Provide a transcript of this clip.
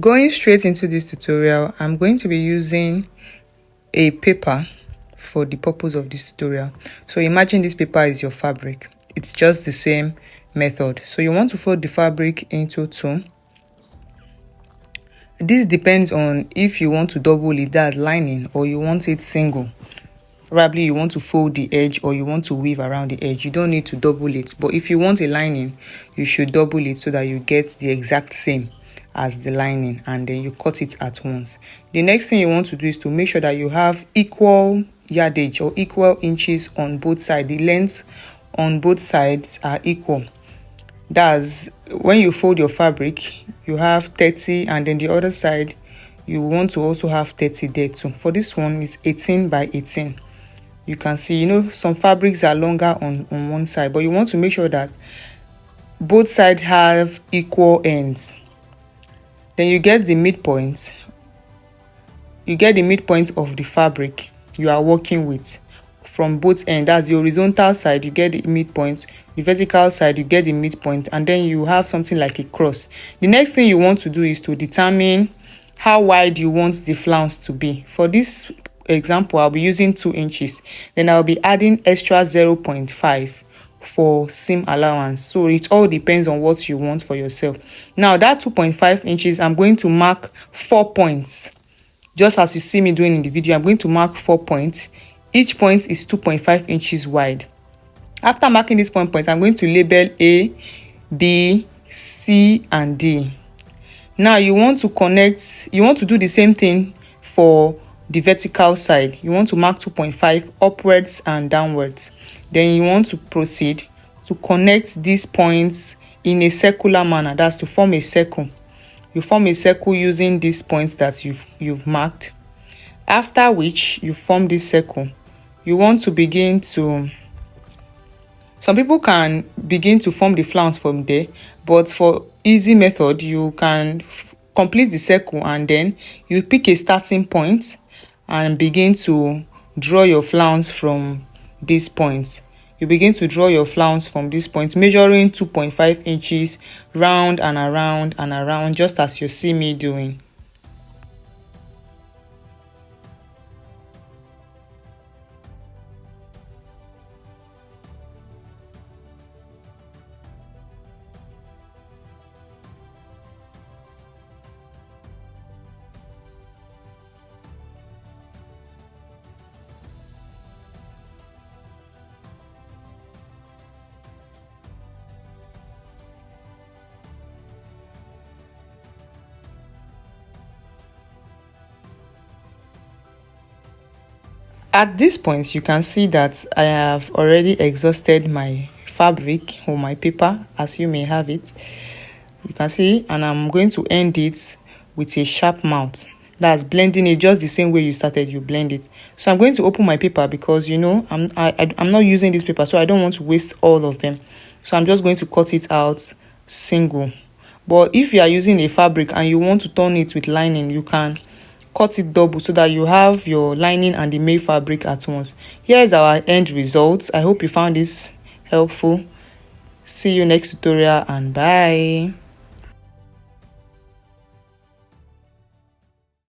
Going straight into this tutorial, I'm going to be using a paper for the purpose of this tutorial. So imagine this paper is your fabric. It's just the same method. So you want to fold the fabric into two. This depends on if you want to double it, that's lining, or you want it single. Probably you want to fold the edge or you want to weave around the edge. You don't need to double it. But if you want a lining, you should double it so that you get the exact same as the lining, and then you cut it at once. The next thing you want to do is to make sure that you have equal yardage or equal inches on both sides. The length on both sides are equal. That's when you fold your fabric, you have 30, and then the other side you want to also have 30 there too. For this one is 18 by 18. You can see, some fabrics are longer on one side, but you want to make sure that both sides have equal ends. Then you get the midpoint. You get the midpoint of the fabric you are working with from both ends. That's the horizontal side, you get the midpoint. The vertical side, you get the midpoint, and then you have something like a cross. The next thing you want to do is to determine how wide you want the flounce to be. For this example, I'll be using 2 inches. Then I'll be adding extra 0.5 for seam allowance. So it all depends on what you want for yourself. Now that 2.5 inches, I'm going to mark 4 points. Just as you see me doing in the video, I'm going to mark 4 points. Each point is 2.5 inches wide. After marking these points, I'm going to label A, B, C, and D. Now you want to do the same thing for the vertical side. You want to mark 2.5 upwards and downwards. Then you want to proceed to connect these points in a circular manner. That's to form a circle. You form a circle using these points that you've marked. After which you form this circle, you want to begin to... Some people can begin to form the flounce from there, but for easy method, you can complete the circle and then you pick a starting point and begin to draw your flounce from this point. You begin to draw your flounce from this point, measuring 2.5 inches round and around and around, just as you see me doing. At this point, you can see that I have already exhausted my fabric or my paper, as you may have it. You can see, and I'm going to end it with a sharp mouth. That's blending it just the same way you started, you blend it. So I'm going to open my paper because, I'm not using this paper, so I don't want to waste all of them. So I'm just going to cut it out single. But if you are using a fabric and you want to turn it with lining, you can cut it double so that you have your lining and the main fabric at once. Here is our end result. I hope you found this helpful. See you next tutorial, and bye.